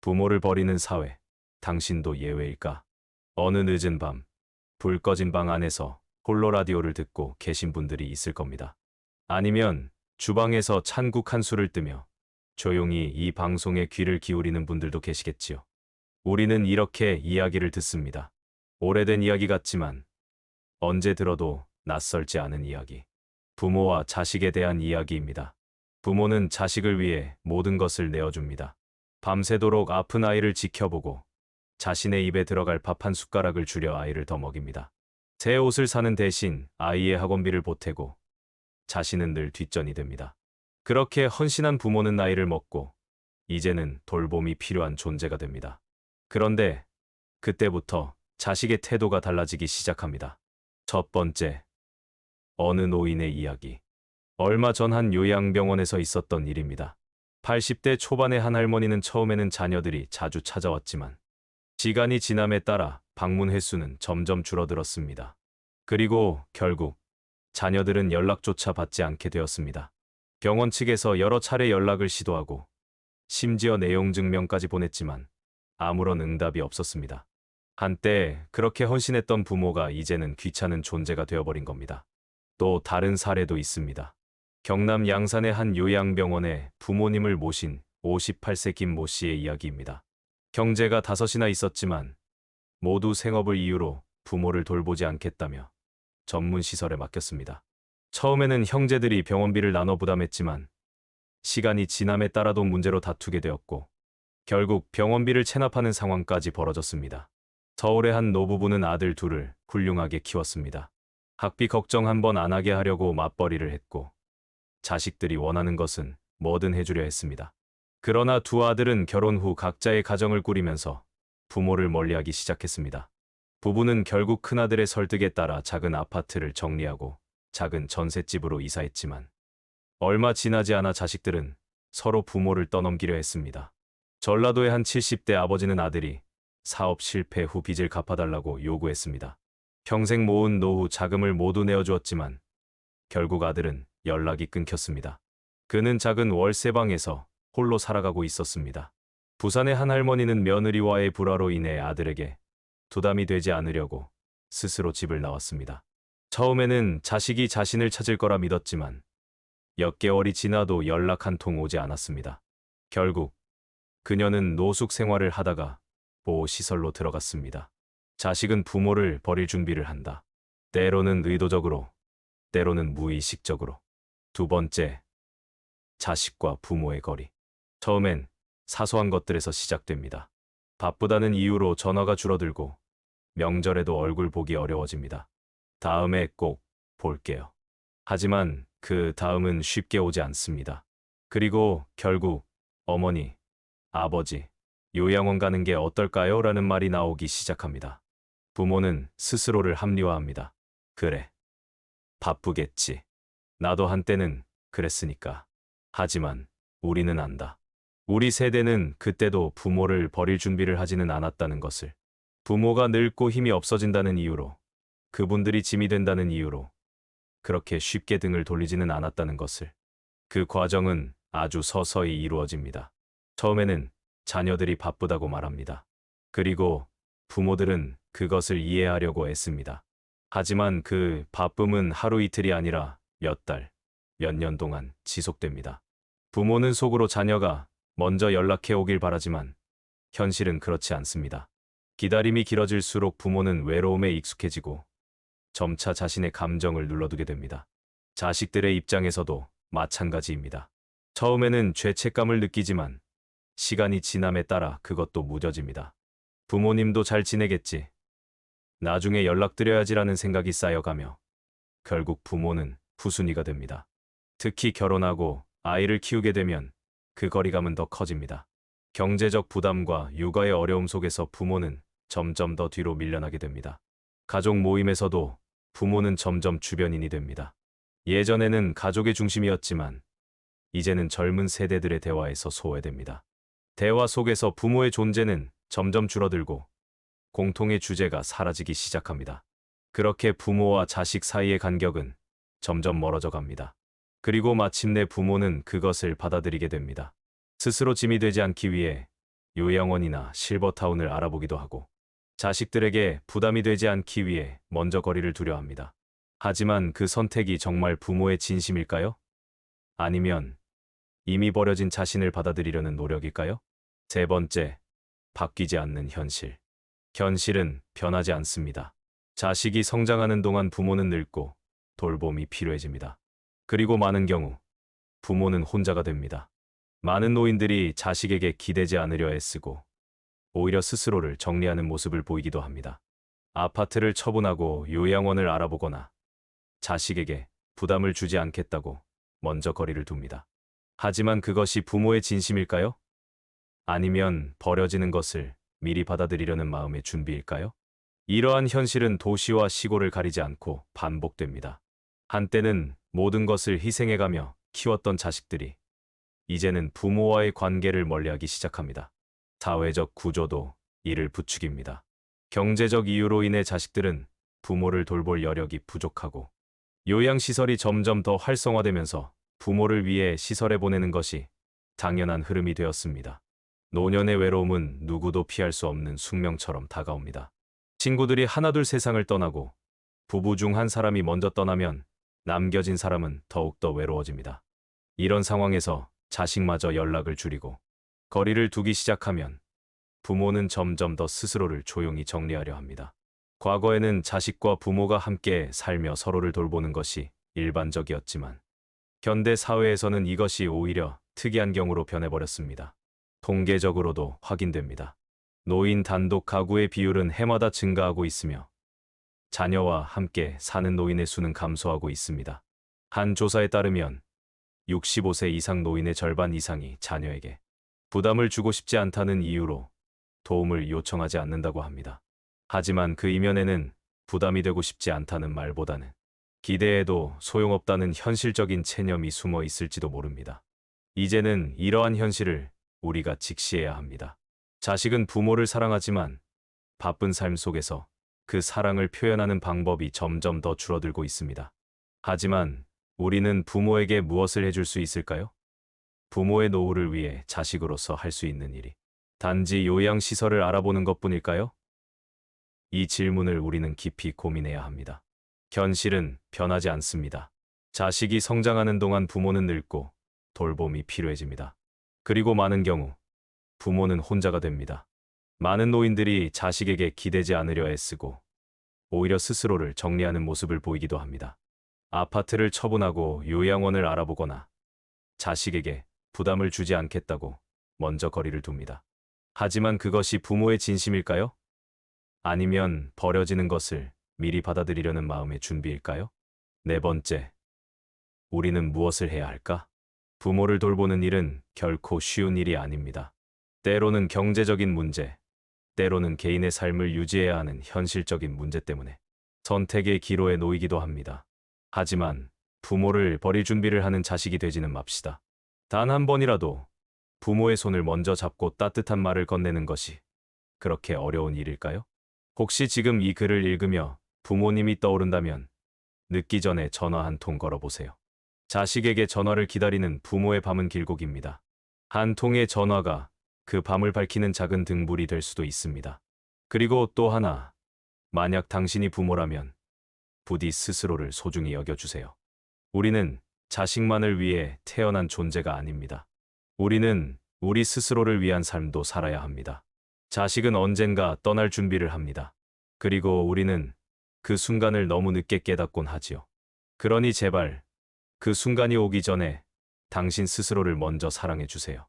부모를 버리는 사회, 당신도 예외일까? 어느 늦은 밤, 불 꺼진 방 안에서 홀로 라디오를 듣고 계신 분들이 있을 겁니다. 아니면 주방에서 찬국 한 술을 뜨며 조용히 이 방송에 귀를 기울이는 분들도 계시겠지요. 우리는 이렇게 이야기를 듣습니다. 오래된 이야기 같지만 언제 들어도 낯설지 않은 이야기. 부모와 자식에 대한 이야기입니다. 부모는 자식을 위해 모든 것을 내어줍니다. 밤새도록 아픈 아이를 지켜보고 자신의 입에 들어갈 밥 한 숟가락을 주려 아이를 더 먹입니다. 새 옷을 사는 대신 아이의 학원비를 보태고 자신은 늘 뒷전이 됩니다. 그렇게 헌신한 부모는 나이를 먹고 이제는 돌봄이 필요한 존재가 됩니다. 그런데 그때부터 자식의 태도가 달라지기 시작합니다. 첫 번째, 어느 노인의 이야기. 얼마 전 한 요양병원에서 있었던 일입니다. 80대 초반의 한 할머니는 처음에는 자녀들이 자주 찾아왔지만 시간이 지남에 따라 방문 횟수는 점점 줄어들었습니다. 그리고 결국 자녀들은 연락조차 받지 않게 되었습니다. 병원 측에서 여러 차례 연락을 시도하고 심지어 내용 증명까지 보냈지만 아무런 응답이 없었습니다. 한때 그렇게 헌신했던 부모가 이제는 귀찮은 존재가 되어버린 겁니다. 또 다른 사례도 있습니다. 경남 양산의 한 요양병원에 부모님을 모신 58세 김모 씨의 이야기입니다. 형제가 5이나 있었지만 모두 생업을 이유로 부모를 돌보지 않겠다며 전문 시설에 맡겼습니다. 처음에는 형제들이 병원비를 나눠 부담했지만 시간이 지남에 따라도 문제로 다투게 되었고 결국 병원비를 체납하는 상황까지 벌어졌습니다. 서울의 한 노부부는 아들 둘을 훌륭하게 키웠습니다. 학비 걱정 한번 안 하게 하려고 맞벌이를 했고 자식들이 원하는 것은 뭐든 해주려 했습니다. 그러나 두 아들은 결혼 후 각자의 가정을 꾸리면서 부모를 멀리하기 시작했습니다. 부부는 결국 큰아들의 설득에 따라 작은 아파트를 정리하고 작은 전셋집으로 이사했지만 얼마 지나지 않아 자식들은 서로 부모를 떠넘기려 했습니다. 전라도의 한 70대 아버지는 아들이 사업 실패 후 빚을 갚아달라고 요구했습니다. 평생 모은 노후 자금을 모두 내어주었지만 결국 아들은 연락이 끊겼습니다. 그는 작은 월세방에서 홀로 살아가고 있었습니다. 부산의 한 할머니는 며느리와의 불화로 인해 아들에게 부담이 되지 않으려고 스스로 집을 나왔습니다. 처음에는 자식이 자신을 찾을 거라 믿었지만 몇 개월이 지나도 연락 한 통 오지 않았습니다. 결국 그녀는 노숙 생활을 하다가 보호시설로 들어갔습니다. 자식은 부모를 버릴 준비를 한다. 때로는 의도적으로, 때로는 무의식적으로. 두 번째, 자식과 부모의 거리. 처음엔 사소한 것들에서 시작됩니다. 바쁘다는 이유로 전화가 줄어들고 명절에도 얼굴 보기 어려워집니다. 다음에 꼭 볼게요. 하지만 그 다음은 쉽게 오지 않습니다. 그리고 결국 어머니, 아버지, 요양원 가는 게 어떨까요? 라는 말이 나오기 시작합니다. 부모는 스스로를 합리화합니다. 그래, 바쁘겠지. 나도 한때는 그랬으니까. 하지만 우리는 안다. 우리 세대는 그때도 부모를 버릴 준비를 하지는 않았다는 것을. 부모가 늙고 힘이 없어진다는 이유로, 그분들이 짐이 된다는 이유로 그렇게 쉽게 등을 돌리지는 않았다는 것을. 그 과정은 아주 서서히 이루어집니다. 처음에는 자녀들이 바쁘다고 말합니다. 그리고 부모들은 그것을 이해하려고 애씁니다. 하지만 그 바쁨은 하루 이틀이 아니라 몇 달, 몇 년 동안 지속됩니다. 부모는 속으로 자녀가 먼저 연락해 오길 바라지만 현실은 그렇지 않습니다. 기다림이 길어질수록 부모는 외로움에 익숙해지고 점차 자신의 감정을 눌러두게 됩니다. 자식들의 입장에서도 마찬가지입니다. 처음에는 죄책감을 느끼지만 시간이 지남에 따라 그것도 무뎌집니다. 부모님도 잘 지내겠지. 나중에 연락드려야지라는 생각이 쌓여가며 결국 부모는 후순위가 됩니다. 특히 결혼하고 아이를 키우게 되면 그 거리감은 더 커집니다. 경제적 부담과 육아의 어려움 속에서 부모는 점점 더 뒤로 밀려나게 됩니다. 가족 모임에서도 부모는 점점 주변인이 됩니다. 예전에는 가족의 중심이었지만 이제는 젊은 세대들의 대화에서 소외됩니다. 대화 속에서 부모의 존재는 점점 줄어들고 공통의 주제가 사라지기 시작합니다. 그렇게 부모와 자식 사이의 간격은 점점 멀어져 갑니다. 그리고 마침내 부모는 그것을 받아들이게 됩니다. 스스로 짐이 되지 않기 위해 요양원이나 실버타운을 알아보기도 하고 자식들에게 부담이 되지 않기 위해 먼저 거리를 두려 합니다. 하지만 그 선택이 정말 부모의 진심일까요? 아니면 이미 버려진 자신을 받아들이려는 노력일까요? 세 번째, 바뀌지 않는 현실. 현실은 변하지 않습니다. 자식이 성장하는 동안 부모는 늙고 돌봄이 필요해집니다. 그리고 많은 경우 부모는 혼자가 됩니다. 많은 노인들이 자식에게 기대지 않으려 애쓰고 오히려 스스로를 정리하는 모습을 보이기도 합니다. 아파트를 처분하고 요양원을 알아보거나 자식에게 부담을 주지 않겠다고 먼저 거리를 둡니다. 하지만 그것이 부모의 진심일까요? 아니면 버려지는 것을 미리 받아들이려는 마음의 준비일까요? 이러한 현실은 도시와 시골을 가리지 않고 반복됩니다. 한때는 모든 것을 희생해가며 키웠던 자식들이 이제는 부모와의 관계를 멀리하기 시작합니다. 사회적 구조도 이를 부추깁니다. 경제적 이유로 인해 자식들은 부모를 돌볼 여력이 부족하고 요양시설이 점점 더 활성화되면서 부모를 위해 시설에 보내는 것이 당연한 흐름이 되었습니다. 노년의 외로움은 누구도 피할 수 없는 숙명처럼 다가옵니다. 친구들이 하나둘 세상을 떠나고 부부 중 한 사람이 먼저 떠나면 남겨진 사람은 더욱더 외로워집니다. 이런 상황에서 자식마저 연락을 줄이고 거리를 두기 시작하면 부모는 점점 더 스스로를 조용히 정리하려 합니다. 과거에는 자식과 부모가 함께 살며 서로를 돌보는 것이 일반적이었지만 현대 사회에서는 이것이 오히려 특이한 경우로 변해버렸습니다. 통계적으로도 확인됩니다. 노인 단독 가구의 비율은 해마다 증가하고 있으며 자녀와 함께 사는 노인의 수는 감소하고 있습니다. 한 조사에 따르면 65세 이상 노인의 절반 이상이 자녀에게 부담을 주고 싶지 않다는 이유로 도움을 요청하지 않는다고 합니다. 하지만 그 이면에는 부담이 되고 싶지 않다는 말보다는 기대해도 소용없다는 현실적인 체념이 숨어 있을지도 모릅니다. 이제는 이러한 현실을 우리가 직시해야 합니다. 자식은 부모를 사랑하지만 바쁜 삶 속에서 그 사랑을 표현하는 방법이 점점 더 줄어들고 있습니다. 하지만 우리는 부모에게 무엇을 해줄 수 있을까요? 부모의 노후를 위해 자식으로서 할 수 있는 일이 단지 요양시설을 알아보는 것뿐일까요? 이 질문을 우리는 깊이 고민해야 합니다. 현실은 변하지 않습니다. 자식이 성장하는 동안 부모는 늙고 돌봄이 필요해집니다. 그리고 많은 경우 부모는 혼자가 됩니다. 많은 노인들이 자식에게 기대지 않으려 애쓰고 오히려 스스로를 정리하는 모습을 보이기도 합니다. 아파트를 처분하고 요양원을 알아보거나 자식에게 부담을 주지 않겠다고 먼저 거리를 둡니다. 하지만 그것이 부모의 진심일까요? 아니면 버려지는 것을 미리 받아들이려는 마음의 준비일까요? 네 번째, 우리는 무엇을 해야 할까? 부모를 돌보는 일은 결코 쉬운 일이 아닙니다. 때로는 경제적인 문제, 때로는 개인의 삶을 유지해야 하는 현실적인 문제 때문에 선택의 기로에 놓이기도 합니다. 하지만 부모를 버릴 준비를 하는 자식이 되지는 맙시다. 단 한 번이라도 부모의 손을 먼저 잡고 따뜻한 말을 건네는 것이 그렇게 어려운 일일까요? 혹시 지금 이 글을 읽으며 부모님이 떠오른다면 늦기 전에 전화 한 통 걸어보세요. 자식에게 전화를 기다리는 부모의 밤은 길고 깁니다. 한 통의 전화가 그 밤을 밝히는 작은 등불이 될 수도 있습니다. 그리고 또 하나, 만약 당신이 부모라면 부디 스스로를 소중히 여겨주세요. 우리는 자식만을 위해 태어난 존재가 아닙니다. 우리는 우리 스스로를 위한 삶도 살아야 합니다. 자식은 언젠가 떠날 준비를 합니다. 그리고 우리는 그 순간을 너무 늦게 깨닫곤 하지요. 그러니 제발 그 순간이 오기 전에 당신 스스로를 먼저 사랑해 주세요.